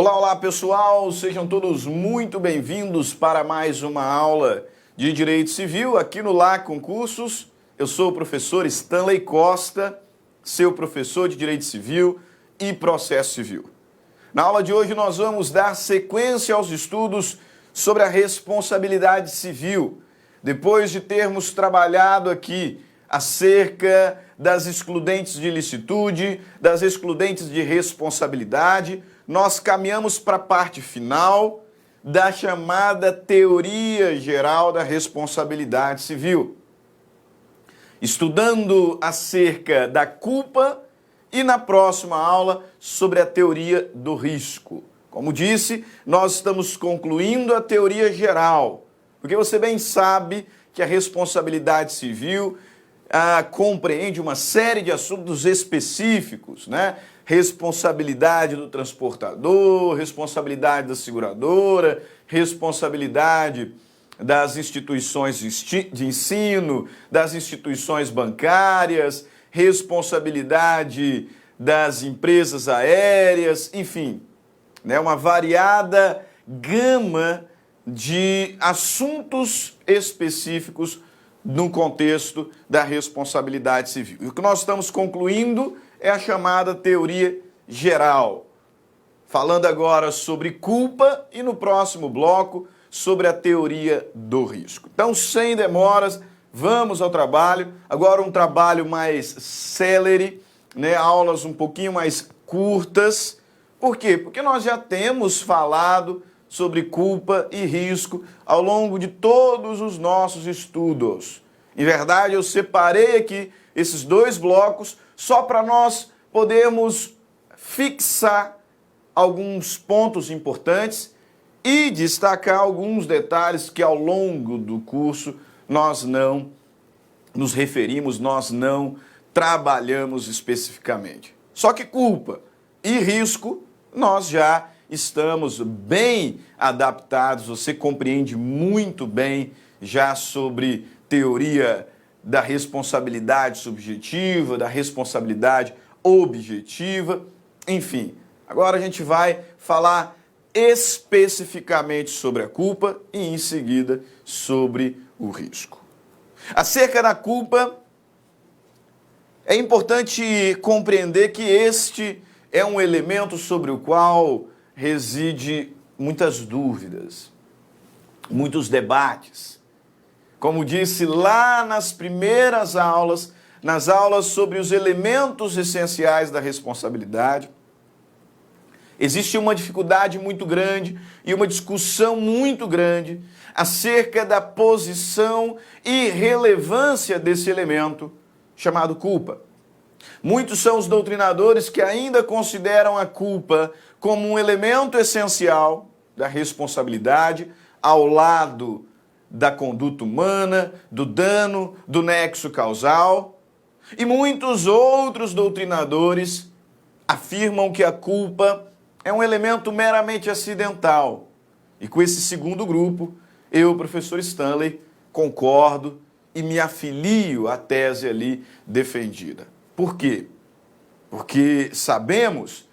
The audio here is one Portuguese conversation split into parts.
Olá, olá pessoal, sejam todos muito bem-vindos para mais uma aula de Direito Civil aqui no LA Concursos. Eu sou o professor Stanley Costa, seu professor de Direito Civil e Processo Civil. Na aula de hoje nós vamos dar sequência aos estudos sobre a responsabilidade civil, depois de termos trabalhado aqui acerca das excludentes de ilicitude, das excludentes de responsabilidade. Nós caminhamos para a parte final da chamada teoria geral da responsabilidade civil, estudando acerca da culpa e na próxima aula sobre a teoria do risco. Como disse, nós estamos concluindo a teoria geral, porque você bem sabe que a responsabilidade civil compreende uma série de assuntos específicos, né? Responsabilidade do transportador, responsabilidade da seguradora, responsabilidade das instituições de ensino, das instituições bancárias, responsabilidade das empresas aéreas, enfim, né? Uma variada gama de assuntos específicos no contexto da responsabilidade civil. E o que nós estamos concluindo é a chamada teoria geral, falando agora sobre culpa e no próximo bloco sobre a teoria do risco. Então, sem demoras, vamos ao trabalho. Agora um trabalho mais célere, né? Aulas um pouquinho mais curtas. Por quê? Porque nós já temos falado sobre culpa e risco ao longo de todos os nossos estudos. Em verdade, eu separei aqui esses dois blocos só para nós podermos fixar alguns pontos importantes e destacar alguns detalhes que ao longo do curso nós não nos referimos, nós não trabalhamos especificamente. Só que culpa e risco nós já estamos bem adaptados, você compreende muito bem já sobre teoria da responsabilidade subjetiva, da responsabilidade objetiva, enfim. Agora a gente vai falar especificamente sobre a culpa e em seguida sobre o risco. Acerca da culpa, é importante compreender que este é um elemento sobre o qual reside muitas dúvidas, muitos debates. Como disse lá nas primeiras aulas, nas aulas sobre os elementos essenciais da responsabilidade, existe uma dificuldade muito grande e uma discussão muito grande acerca da posição e relevância desse elemento chamado culpa. Muitos são os doutrinadores que ainda consideram a culpa como um elemento essencial da responsabilidade ao lado da conduta humana, do dano, do nexo causal. E muitos outros doutrinadores afirmam que a culpa é um elemento meramente acidental. E com esse segundo grupo, eu, professor Stanley, concordo e me afilio à tese ali defendida. Por quê? Porque sabemos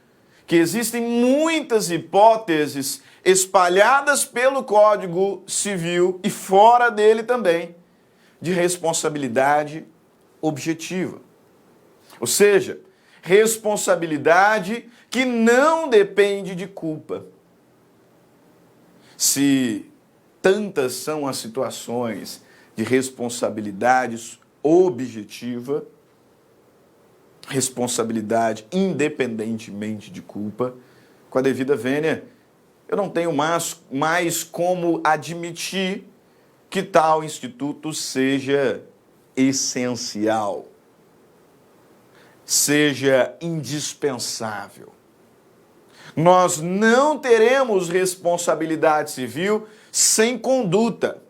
que existem muitas hipóteses espalhadas pelo Código Civil e fora dele também, de responsabilidade objetiva. Ou seja, responsabilidade que não depende de culpa. Se tantas são as situações de responsabilidade objetiva, responsabilidade independentemente de culpa, com a devida vênia, eu não tenho mais como admitir que tal instituto seja essencial, seja indispensável. Nós não teremos responsabilidade civil sem conduta,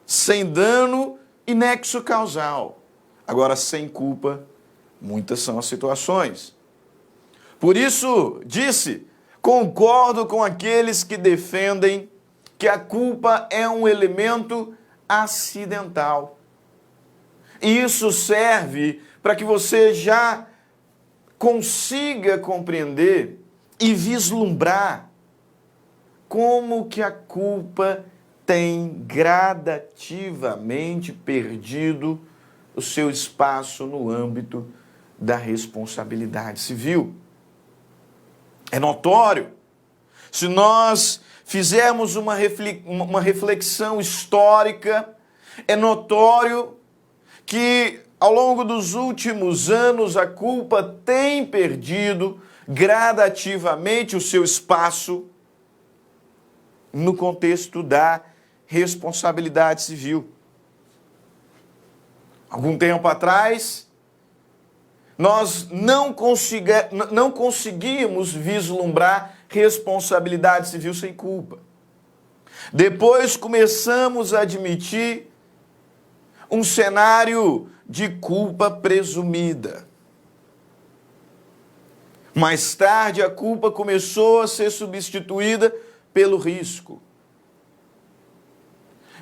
sem dano e nexo causal. Agora, sem culpa, muitas são as situações. Por isso, disse, concordo com aqueles que defendem que a culpa é um elemento acidental. E isso serve para que você já consiga compreender e vislumbrar como que a culpa tem gradativamente perdido o seu espaço no âmbito da responsabilidade civil. É notório. Se nós fizermos uma reflexão histórica, é notório que ao longo dos últimos anos a culpa tem perdido gradativamente o seu espaço no contexto da responsabilidade civil. Algum tempo atrás, nós não conseguimos vislumbrar responsabilidade civil sem culpa. Depois começamos a admitir um cenário de culpa presumida. Mais tarde, a culpa começou a ser substituída pelo risco.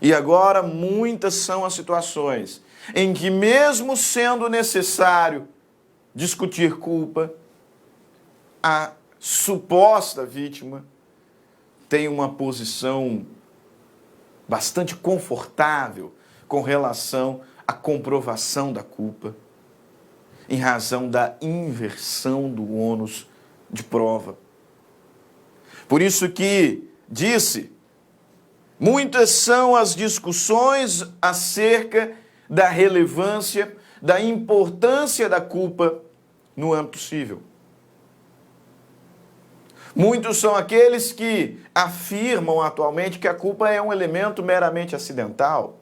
E agora, muitas são as situações em que, mesmo sendo necessário discutir culpa, a suposta vítima tem uma posição bastante confortável com relação à comprovação da culpa, em razão da inversão do ônus de prova. Por isso que disse, muitas são as discussões acerca da relevância, da importância da culpa no âmbito civil. Muitos são aqueles que afirmam atualmente que a culpa é um elemento meramente acidental,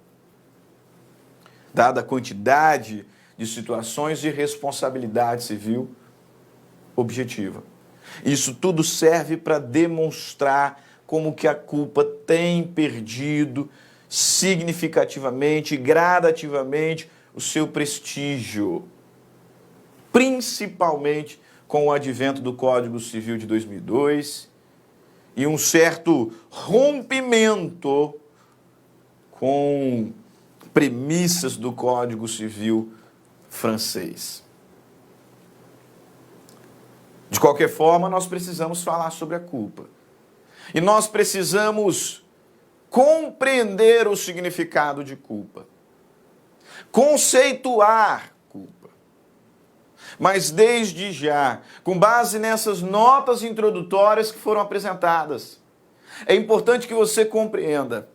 dada a quantidade de situações de responsabilidade civil objetiva. Isso tudo serve para demonstrar como que a culpa tem perdido significativamente, gradativamente, o seu prestígio, principalmente com o advento do Código Civil de 2002 e um certo rompimento com premissas do Código Civil francês. De qualquer forma, nós precisamos falar sobre a culpa. E nós precisamos compreender o significado de culpa. Conceituar culpa. Mas desde já, com base nessas notas introdutórias que foram apresentadas, é importante que você compreenda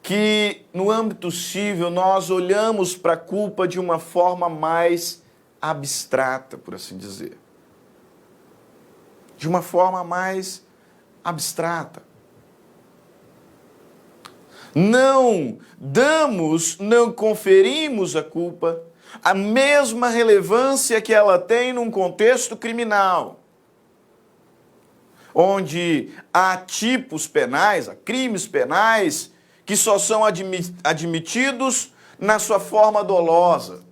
que no âmbito civil nós olhamos para a culpa de uma forma mais abstrata, por assim dizer. De uma forma mais abstrata. Não conferimos à culpa a mesma relevância que ela tem num contexto criminal, onde há tipos penais, há crimes penais, que só são admitidos na sua forma dolosa.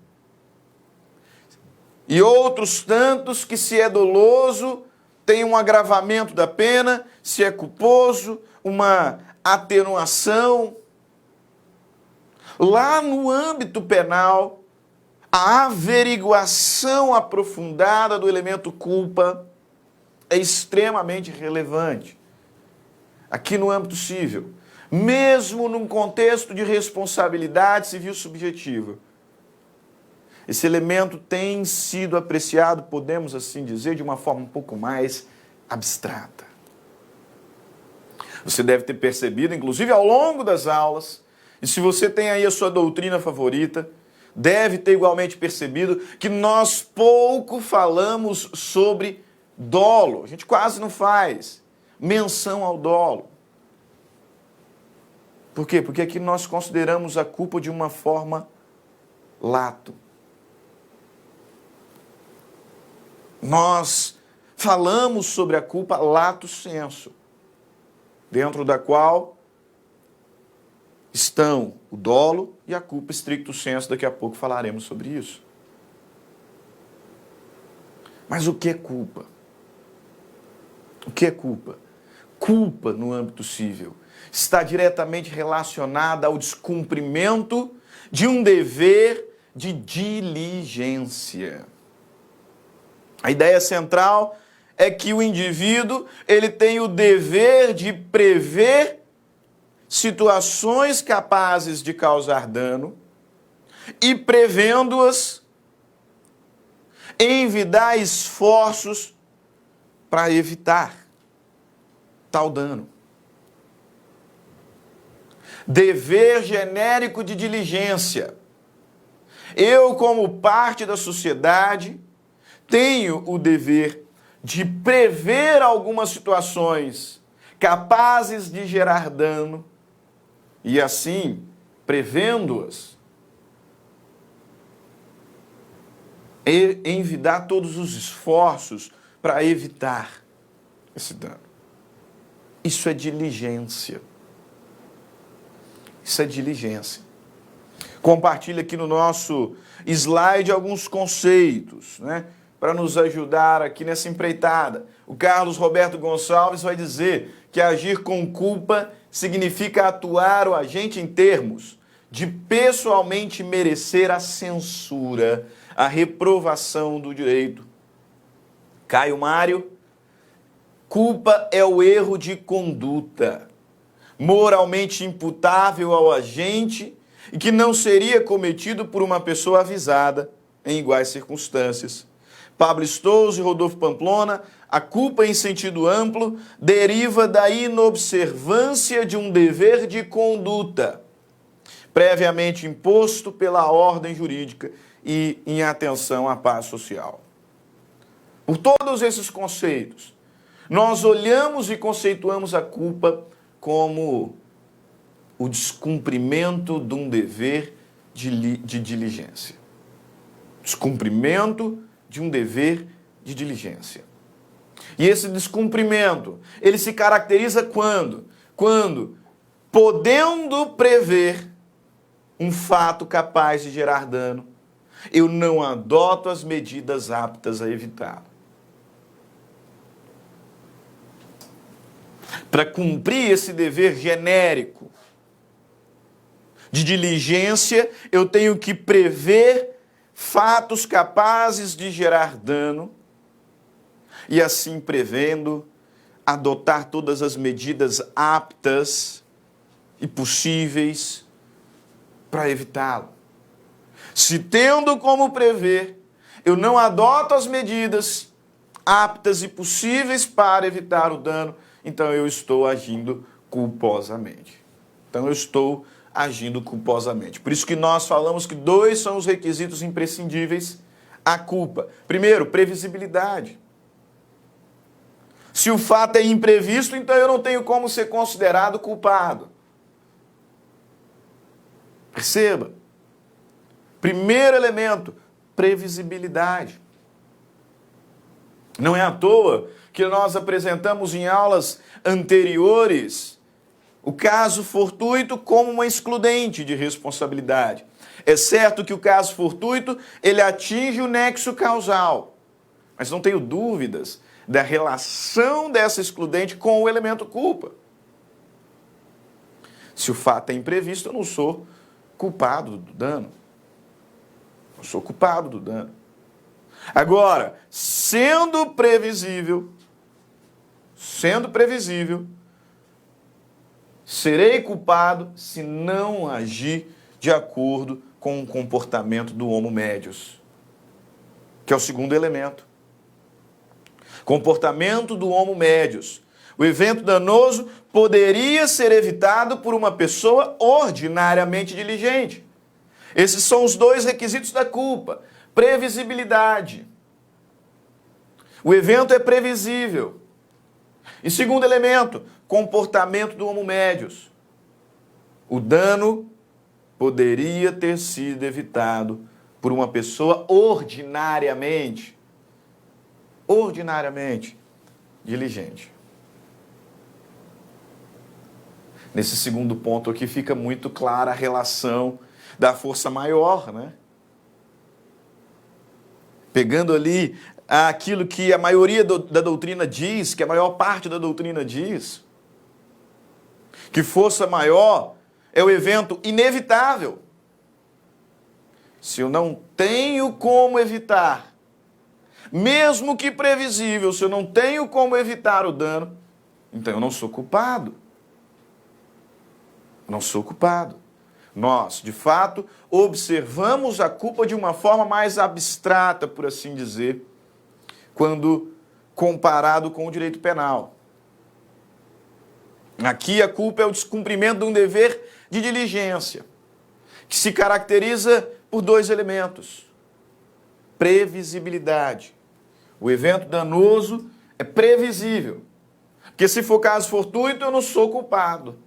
E outros tantos que, se é doloso, tem um agravamento da pena, se é culposo, uma atenuação. Lá no âmbito penal, a averiguação aprofundada do elemento culpa é extremamente relevante. Aqui no âmbito civil, mesmo num contexto de responsabilidade civil subjetiva, esse elemento tem sido apreciado, podemos assim dizer, de uma forma um pouco mais abstrata. Você deve ter percebido, inclusive ao longo das aulas, e se você tem aí a sua doutrina favorita, deve ter igualmente percebido que nós pouco falamos sobre dolo. A gente quase não faz menção ao dolo. Por quê? Porque aqui nós consideramos a culpa de uma forma lato. Nós falamos sobre a culpa lato sensu, dentro da qual estão o dolo e a culpa stricto sensu. Daqui a pouco falaremos sobre isso. Mas o que é culpa? O que é culpa? Culpa no âmbito civil está diretamente relacionada ao descumprimento de um dever de diligência. A ideia central é que o indivíduo ele tem o dever de prever situações capazes de causar dano e, prevendo-as, envidar esforços para evitar tal dano. Dever genérico de diligência. Eu, como parte da sociedade, tenho o dever de prever algumas situações capazes de gerar dano e, assim, prevendo-as, envidar todos os esforços para evitar esse dano. Isso é diligência. Isso é diligência. Compartilho aqui no nosso slide alguns conceitos, né, para nos ajudar aqui nessa empreitada. O Carlos Roberto Gonçalves vai dizer que agir com culpa significa atuar o agente em termos de pessoalmente merecer a censura, a reprovação do direito. Caio Mário, culpa é o erro de conduta, moralmente imputável ao agente e que não seria cometido por uma pessoa avisada em iguais circunstâncias. Pablo Stouze e Rodolfo Pamplona, a culpa em sentido amplo deriva da inobservância de um dever de conduta, previamente imposto pela ordem jurídica e em atenção à paz social. Por todos esses conceitos, nós olhamos e conceituamos a culpa como o descumprimento de um dever de diligência. Descumprimento de um dever de diligência. E esse descumprimento, ele se caracteriza quando? Quando, podendo prever um fato capaz de gerar dano, eu não adoto as medidas aptas a evitá-lo. Para cumprir esse dever genérico de diligência, eu tenho que prever fatos capazes de gerar dano e, assim prevendo, adotar todas as medidas aptas e possíveis para evitá-lo. Se tendo como prever, eu não adoto as medidas aptas e possíveis para evitar o dano, então eu estou agindo culposamente. Por isso que nós falamos que dois são os requisitos imprescindíveis à culpa. Primeiro, previsibilidade. Se o fato é imprevisto, então eu não tenho como ser considerado culpado. Perceba. Primeiro elemento, previsibilidade. Não é à toa que nós apresentamos em aulas anteriores o caso fortuito como uma excludente de responsabilidade. É certo que o caso fortuito, ele atinge o nexo causal, mas não tenho dúvidas da relação dessa excludente com o elemento culpa. Se o fato é imprevisto, eu não sou culpado do dano. Eu sou culpado do dano. Agora, sendo previsível, serei culpado se não agir de acordo com o comportamento do homo medius, que é o segundo elemento. Comportamento do homo medius. O evento danoso poderia ser evitado por uma pessoa ordinariamente diligente. Esses são os dois requisitos da culpa. Previsibilidade. O evento é previsível. E segundo elemento, comportamento do homo medius. O dano poderia ter sido evitado por uma pessoa ordinariamente diligente. Nesse segundo ponto aqui fica muito clara a relação da força maior, né? Pegando ali aquilo que a maioria da doutrina diz, que a maior parte da doutrina diz, que força maior é o evento inevitável. Se eu não tenho como evitar, mesmo que previsível, se eu não tenho como evitar o dano, então eu não sou culpado. Não sou culpado. Nós, de fato, observamos a culpa de uma forma mais abstrata, por assim dizer, quando comparado com o direito penal. Aqui a culpa é o descumprimento de um dever de diligência, que se caracteriza por dois elementos: previsibilidade. O evento danoso é previsível, porque se for caso fortuito, eu não sou culpado.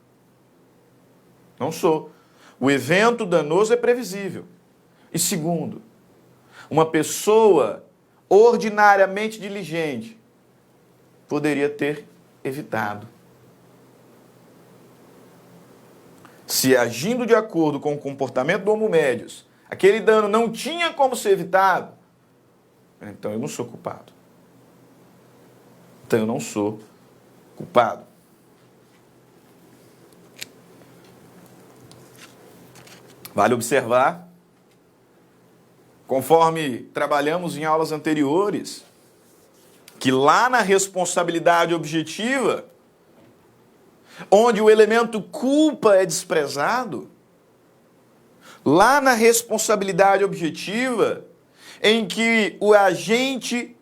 Não sou. O evento danoso é previsível. E segundo, uma pessoa ordinariamente diligente poderia ter evitado. Se agindo de acordo com o comportamento do homo médius, aquele dano não tinha como ser evitado, então eu não sou culpado. Então eu não sou culpado. Vale observar, conforme trabalhamos em aulas anteriores, que lá na responsabilidade objetiva, onde o elemento culpa é desprezado, lá na responsabilidade objetiva, em que o agente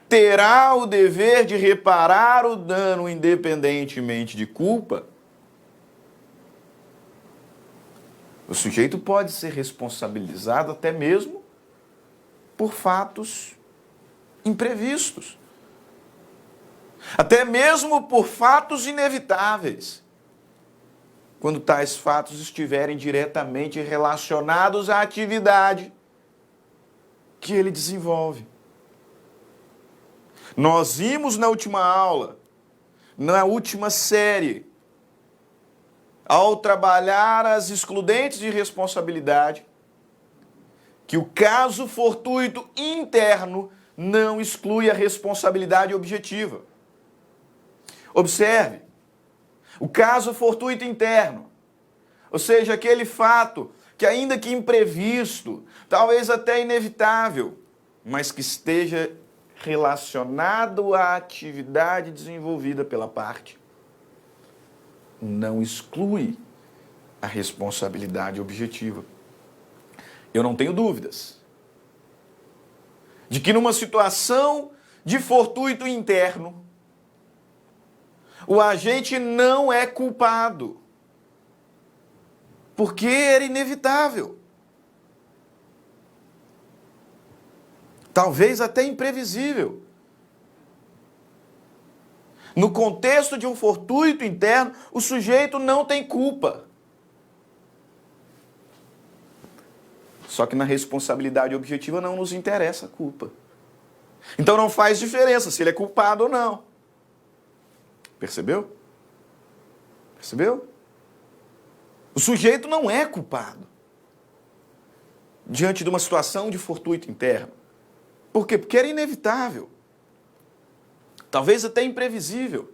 terá o dever de reparar o dano independentemente de culpa, o sujeito pode ser responsabilizado até mesmo por fatos imprevistos. Até mesmo por fatos inevitáveis, quando tais fatos estiverem diretamente relacionados à atividade que ele desenvolve. Nós vimos na última aula, na última série, ao trabalhar as excludentes de responsabilidade, que o caso fortuito interno não exclui a responsabilidade objetiva. Observe, o caso fortuito interno, ou seja, aquele fato que ainda que imprevisto, talvez até inevitável, mas que esteja relacionado à atividade desenvolvida pela parte, não exclui a responsabilidade objetiva. Eu não tenho dúvidas de que numa situação de fortuito interno, o agente não é culpado, porque era inevitável. Talvez até imprevisível. No contexto de um fortuito interno, o sujeito não tem culpa. Só que na responsabilidade objetiva não nos interessa a culpa. Então não faz diferença se ele é culpado ou não. Percebeu? Percebeu? O sujeito não é culpado diante de uma situação de fortuito interno. Por quê? Porque era inevitável. Talvez até imprevisível.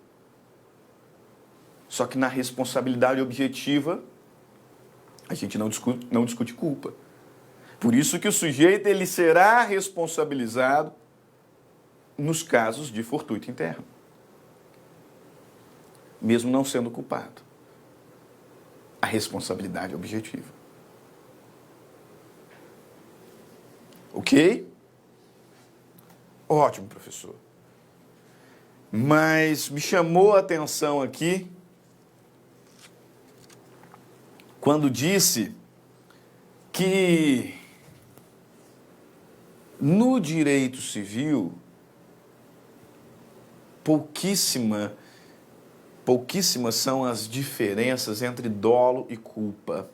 Só que na responsabilidade objetiva, a gente não discute culpa. Por isso que o sujeito ele será responsabilizado nos casos de fortuito interno, mesmo não sendo culpado. A responsabilidade objetiva. Ok? Ótimo, professor. Mas me chamou a atenção aqui quando disse que no direito civil pouquíssimas são as diferenças entre dolo e culpa.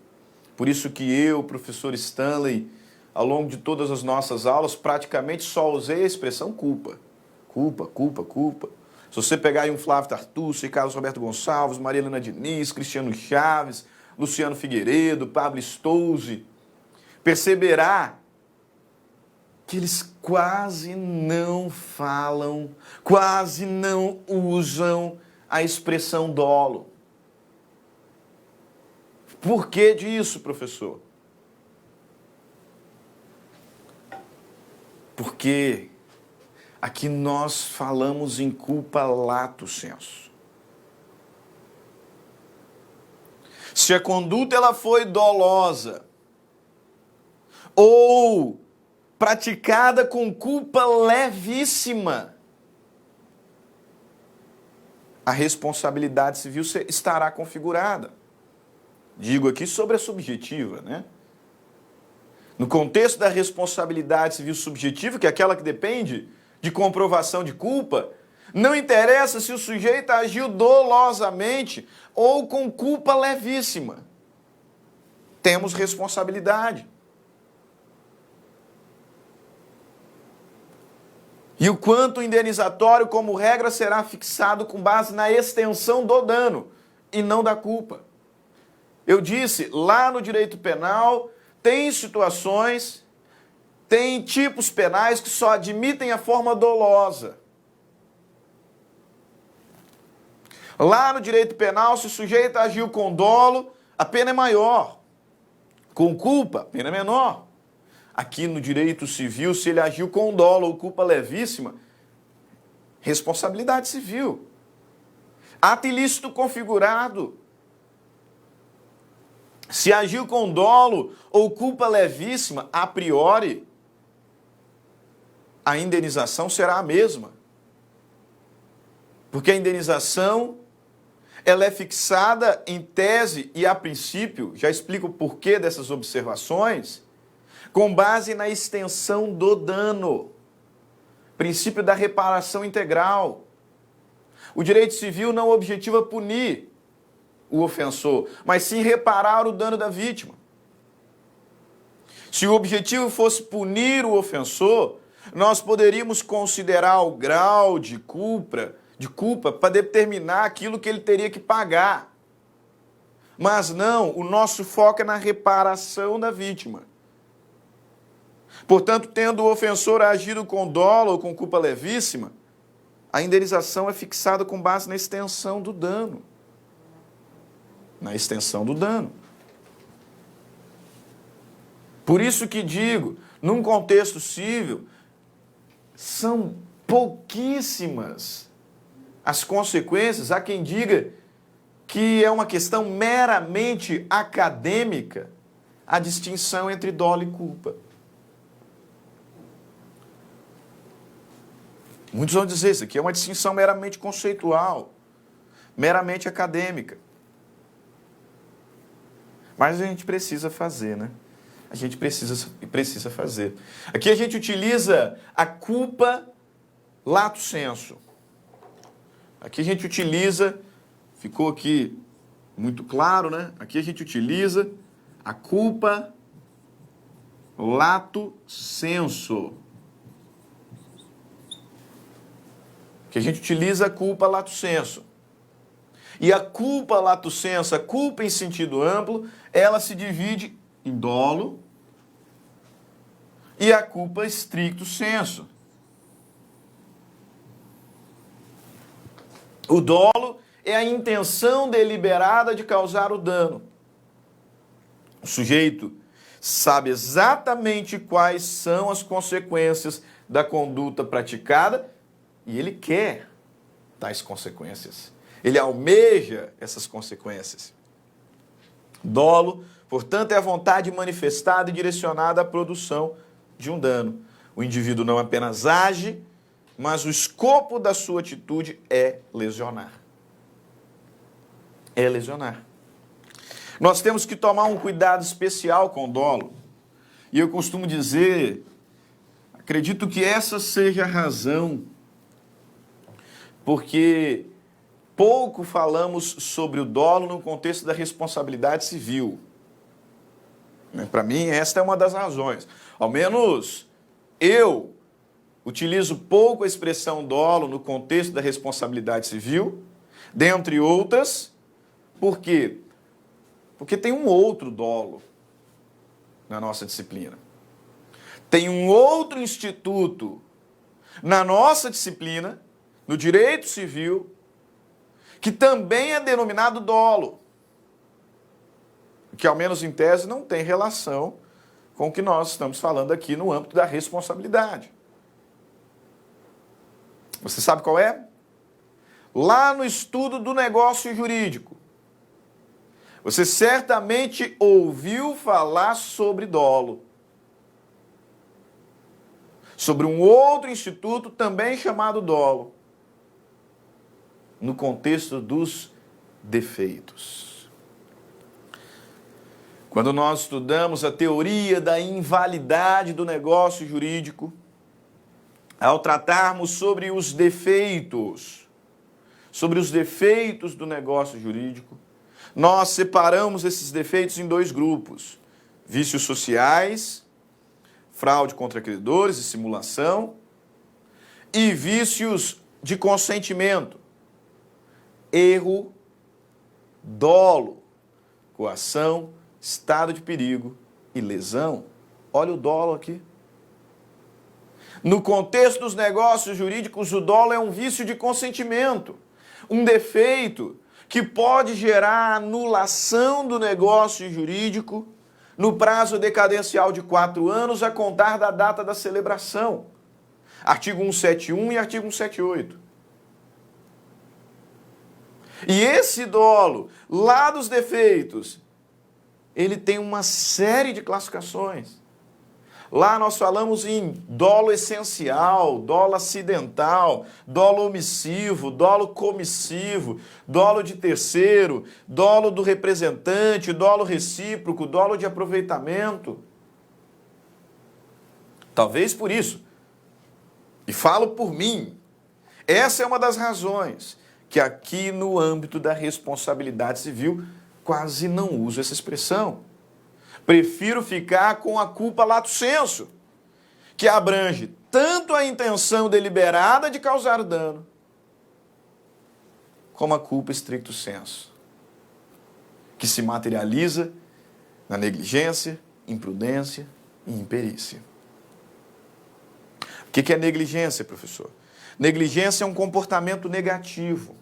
Por isso que eu, professor Stanley, ao longo de todas as nossas aulas, praticamente só usei a expressão culpa. Culpa, culpa, culpa. Se você pegar aí um Flávio Tartucci, Carlos Roberto Gonçalves, Maria Helena Diniz, Cristiano Chaves, Luciano Figueiredo, Pablo Stouzi, perceberá que eles quase não falam, quase não usam a expressão dolo. Por que disso, professor? Porque Aqui nós falamos em culpa lato sensu. Se a conduta ela foi dolosa ou praticada com culpa levíssima, a responsabilidade civil estará configurada. Digo aqui sobre a subjetiva, né? No contexto da responsabilidade civil subjetiva, que é aquela que depende de comprovação de culpa, não interessa se o sujeito agiu dolosamente ou com culpa levíssima. Temos responsabilidade. E o quanto indenizatório, como regra, será fixado com base na extensão do dano e não da culpa. Eu disse, lá no direito penal, tem situações, tem tipos penais que só admitem a forma dolosa. Lá no direito penal, se o sujeito agiu com dolo, a pena é maior. Com culpa, a pena é menor. Aqui no direito civil, se ele agiu com dolo ou culpa levíssima, responsabilidade civil. Ato ilícito configurado. Se agiu com dolo ou culpa levíssima, a priori, a indenização será a mesma. Porque a indenização, ela é fixada em tese e a princípio, já explico o porquê dessas observações, com base na extensão do dano. Princípio da reparação integral. O direito civil não objetiva punir o ofensor, mas sim reparar o dano da vítima. Se o objetivo fosse punir o ofensor, nós poderíamos considerar o grau de culpa para determinar aquilo que ele teria que pagar. Mas não, o nosso foco é na reparação da vítima. Portanto, tendo o ofensor agido com dolo ou com culpa levíssima, a indenização é fixada com base na extensão do dano. Na extensão do dano. Por isso que digo, num contexto civil, são pouquíssimas as consequências. Há quem diga que é uma questão meramente acadêmica a distinção entre dolo e culpa. Muitos vão dizer isso aqui é uma distinção meramente conceitual, meramente acadêmica. Mas a gente precisa fazer, né? A gente precisa fazer. Aqui a gente utiliza a culpa lato sensu. Aqui a gente utiliza, ficou aqui muito claro, né? Aqui a gente utiliza a culpa lato sensu. Que a gente utiliza a culpa lato sensu. E a culpa lato sensu, a culpa em sentido amplo, ela se divide em dolo e a culpa stricto sensu. O dolo é a intenção deliberada de causar o dano. O sujeito sabe exatamente quais são as consequências da conduta praticada e ele quer tais consequências. Ele almeja essas consequências. Dolo, portanto, é a vontade manifestada e direcionada à produção de um dano. O indivíduo não apenas age, mas o escopo da sua atitude é lesionar. É lesionar. Nós temos que tomar um cuidado especial com o dolo. E eu costumo dizer, acredito que essa seja a razão, porque pouco falamos sobre o dolo no contexto da responsabilidade civil. Para mim, esta é uma das razões. Ao menos eu utilizo pouco a expressão dolo no contexto da responsabilidade civil, dentre outras. Por quê? Porque tem um outro dolo na nossa disciplina. Tem um outro instituto na nossa disciplina, no direito civil, que também é denominado dolo, que ao menos em tese não tem relação com o que nós estamos falando aqui no âmbito da responsabilidade. Você sabe qual é? Lá no estudo do negócio jurídico, você certamente ouviu falar sobre dolo. Sobre um outro instituto também chamado dolo, no contexto dos defeitos. Quando nós estudamos a teoria da invalidade do negócio jurídico, ao tratarmos sobre os defeitos do negócio jurídico, nós separamos esses defeitos em dois grupos: vícios sociais, fraude contra credores e simulação, e vícios de consentimento, erro, dolo, coação, estado de perigo e lesão. Olha o dolo aqui. No contexto dos negócios jurídicos, o dolo é um vício de consentimento, um defeito que pode gerar anulação do negócio jurídico no prazo decadencial de 4 anos a contar da data da celebração. Artigo 171 e artigo 178. E esse dolo, lá dos defeitos, ele tem uma série de classificações. Lá nós falamos em dolo essencial, dolo acidental, dolo omissivo, dolo comissivo, dolo de terceiro, dolo do representante, dolo recíproco, dolo de aproveitamento. Talvez por isso, e falo por mim, essa é uma das razões que aqui no âmbito da responsabilidade civil quase não uso essa expressão. Prefiro ficar com a culpa lato sensu, que abrange tanto a intenção deliberada de causar dano, como a culpa stricto sensu, que se materializa na negligência, imprudência e imperícia. O que é negligência, professor? Negligência é um comportamento negativo.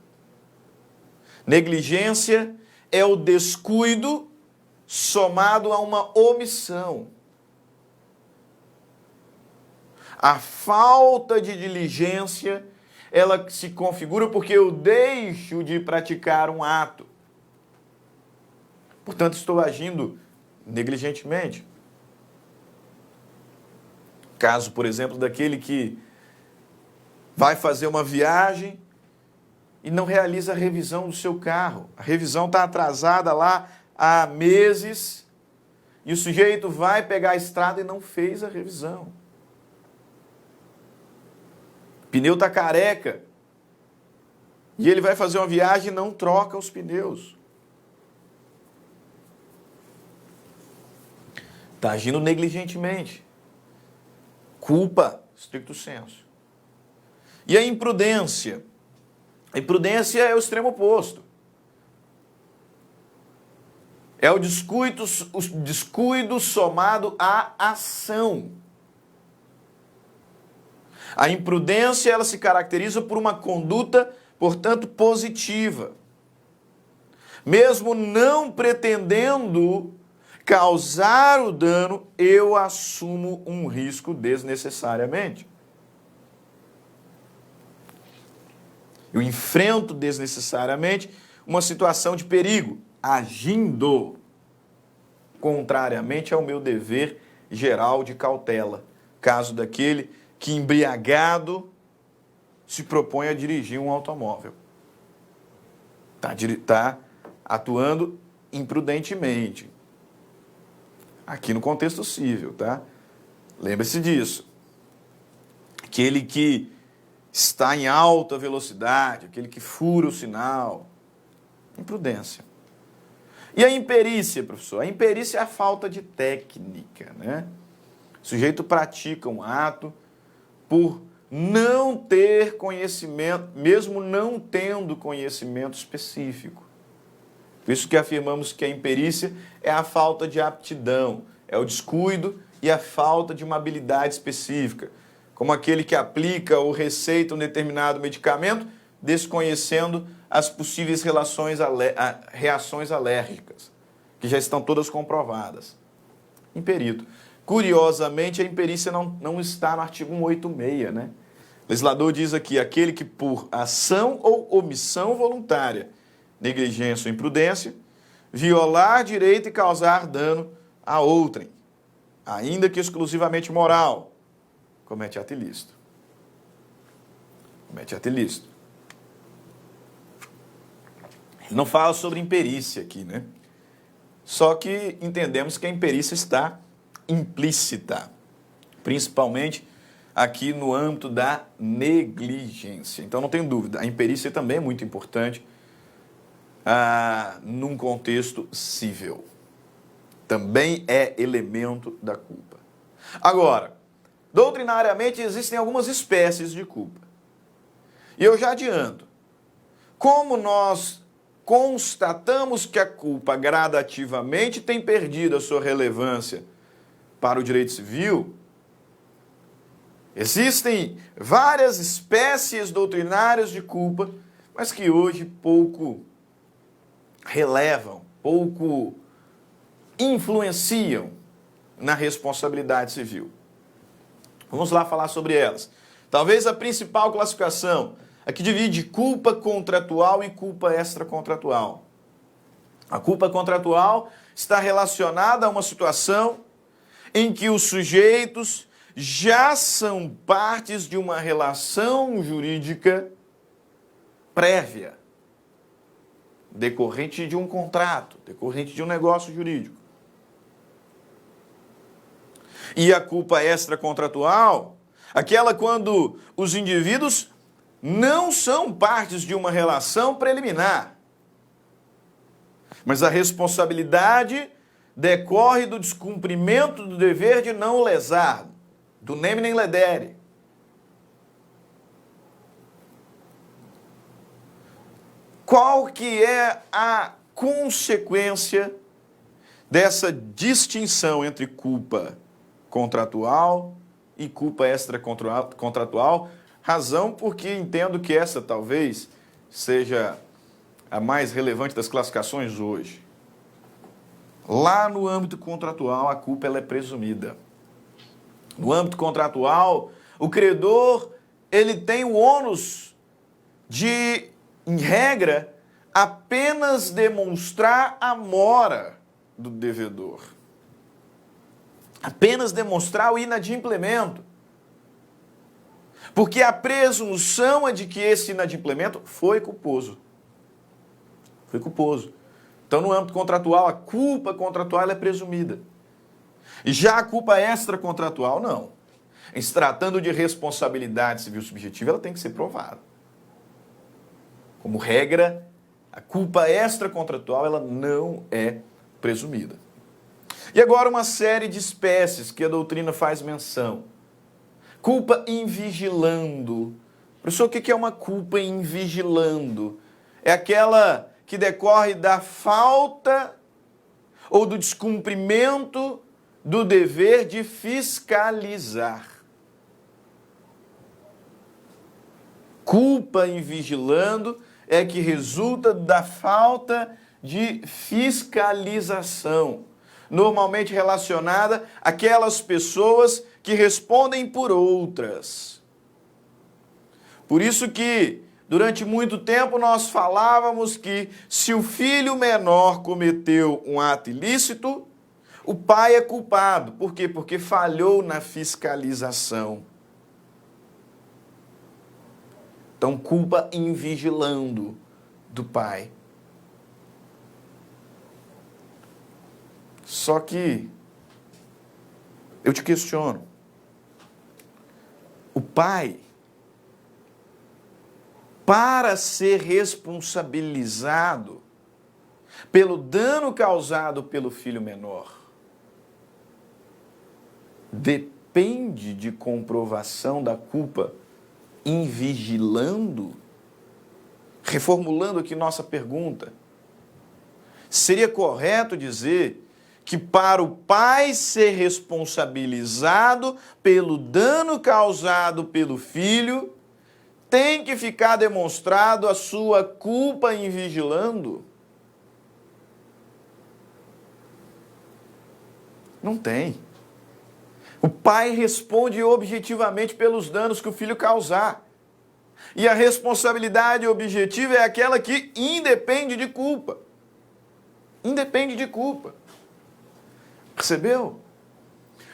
Negligência é o descuido somado a uma omissão. A falta de diligência, ela se configura porque eu deixo de praticar um ato. Portanto, estou agindo negligentemente. Caso, por exemplo, daquele que vai fazer uma viagem e não realiza a revisão do seu carro. A revisão está atrasada lá há meses e o sujeito vai pegar a estrada e não fez a revisão. O pneu está careca e ele vai fazer uma viagem e não troca os pneus. Está agindo negligentemente. Culpa, stricto sensu. E a imprudência? A imprudência é o extremo oposto. É o descuido somado à ação. A imprudência, ela se caracteriza por uma conduta, portanto, positiva. Mesmo não pretendendo causar o dano, eu assumo um risco desnecessariamente. Eu enfrento desnecessariamente uma situação de perigo, agindo contrariamente ao meu dever geral de cautela. Caso daquele que, embriagado, se propõe a dirigir um automóvel. Está atuando imprudentemente. Aqui no contexto civil, tá? Lembre-se disso. Aquele que está em alta velocidade, aquele que fura o sinal. Imprudência. E a imperícia, professor? A imperícia é a falta de técnica, né? O sujeito pratica um ato por não ter conhecimento, mesmo não tendo conhecimento específico. Por isso que afirmamos que a imperícia é a falta de aptidão, é o descuido e a falta de uma habilidade específica, como aquele que aplica ou receita um determinado medicamento, desconhecendo as possíveis reações alérgicas, que já estão todas comprovadas. Imperito. Curiosamente, a imperícia não está no artigo 186, né? legislador diz aqui, aquele que por ação ou omissão voluntária, negligência ou imprudência, violar direito e causar dano a outrem, ainda que exclusivamente moral, comete ato ilícito. Comete ato ilícito. Ele não fala sobre imperícia aqui, né? Só que entendemos que a imperícia está implícita, principalmente aqui no âmbito da negligência. Então não tem dúvida, a imperícia também é muito importante num contexto civil. Também é elemento da culpa. Agora, doutrinariamente existem algumas espécies de culpa. E eu já adianto, como nós constatamos que a culpa gradativamente tem perdido a sua relevância para o direito civil, existem várias espécies doutrinárias de culpa, mas que hoje pouco relevam, pouco influenciam na responsabilidade civil. Vamos lá falar sobre elas. Talvez a principal classificação, a que divide culpa contratual e culpa extracontratual. A culpa contratual está relacionada a uma situação em que os sujeitos já são partes de uma relação jurídica prévia, decorrente de um contrato, decorrente de um negócio jurídico. E a culpa extracontratual, aquela quando os indivíduos não são partes de uma relação preliminar, mas a responsabilidade decorre do descumprimento do dever de não lesar, do neme nem ledere. Qual que é a consequência dessa distinção entre culpa contratual e culpa extracontratual? Razão porque entendo que essa talvez seja a mais relevante das classificações hoje. Lá no âmbito contratual, a culpa ela é presumida. No âmbito contratual, o credor ele tem o ônus de, em regra, apenas demonstrar a mora do devedor. Apenas demonstrar o inadimplemento. Porque a presunção é de que esse inadimplemento foi culposo. Foi culposo. Então, no âmbito contratual, a culpa contratual ela é presumida. E já a culpa extracontratual, não. Em se tratando de responsabilidade civil subjetiva, ela tem que ser provada. Como regra, a culpa extracontratual ela não é presumida. E agora uma série de espécies que a doutrina faz menção. Culpa invigilando. Professor, o que é uma culpa invigilando? É aquela que decorre da falta ou do descumprimento do dever de fiscalizar. Culpa invigilando é que resulta da falta de fiscalização, normalmente relacionada àquelas pessoas que respondem por outras. Por isso que, durante muito tempo, nós falávamos que se o filho menor cometeu um ato ilícito, o pai é culpado. Por quê? Porque falhou na fiscalização. Então, culpa invigilando do pai. Só que eu te questiono. O pai, para ser responsabilizado pelo dano causado pelo filho menor, depende de comprovação da culpa invigilando? Reformulando aqui nossa pergunta, seria correto dizer que para o pai ser responsabilizado pelo dano causado pelo filho, tem que ficar demonstrado a sua culpa invigilando? Não tem. O pai responde objetivamente pelos danos que o filho causar. E a responsabilidade objetiva é aquela que independe de culpa. Independe de culpa. Percebeu?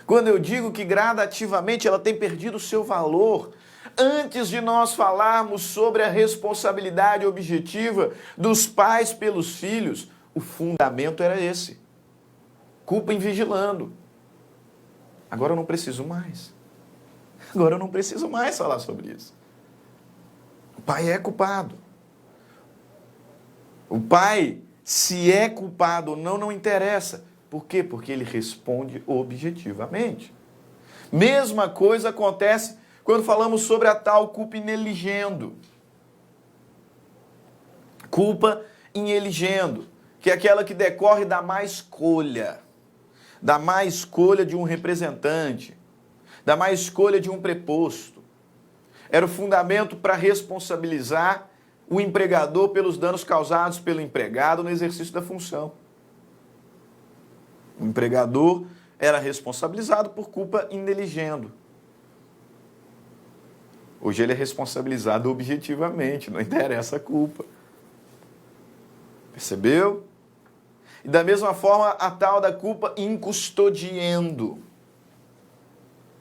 Quando eu digo que gradativamente ela tem perdido o seu valor, antes de nós falarmos sobre a responsabilidade objetiva dos pais pelos filhos, o fundamento era esse. Culpa invigilando. Agora eu não preciso mais. Agora eu não preciso mais falar sobre isso. O pai é culpado. O pai, se é culpado ou não, não interessa. Por quê? Porque ele responde objetivamente. Mesma coisa acontece quando falamos sobre a tal culpa in eligendo. Culpa in eligendo, que é aquela que decorre da má escolha. Da má escolha de um representante. Da má escolha de um preposto. Era o fundamento para responsabilizar o empregador pelos danos causados pelo empregado no exercício da função. O empregador era responsabilizado por culpa in eligendo. Hoje ele é responsabilizado objetivamente, não interessa a culpa. Percebeu? E da mesma forma, a tal da culpa in custodiendo.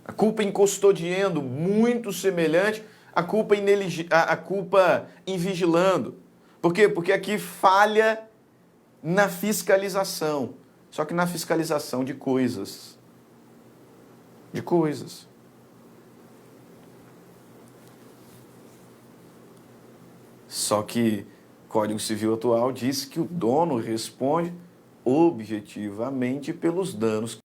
A culpa in custodiendo, muito semelhante à culpa in vigilando. Por quê? Porque aqui falha na fiscalização. Só que na fiscalização de coisas. De coisas. Só que o Código Civil atual diz que o dono responde objetivamente pelos danos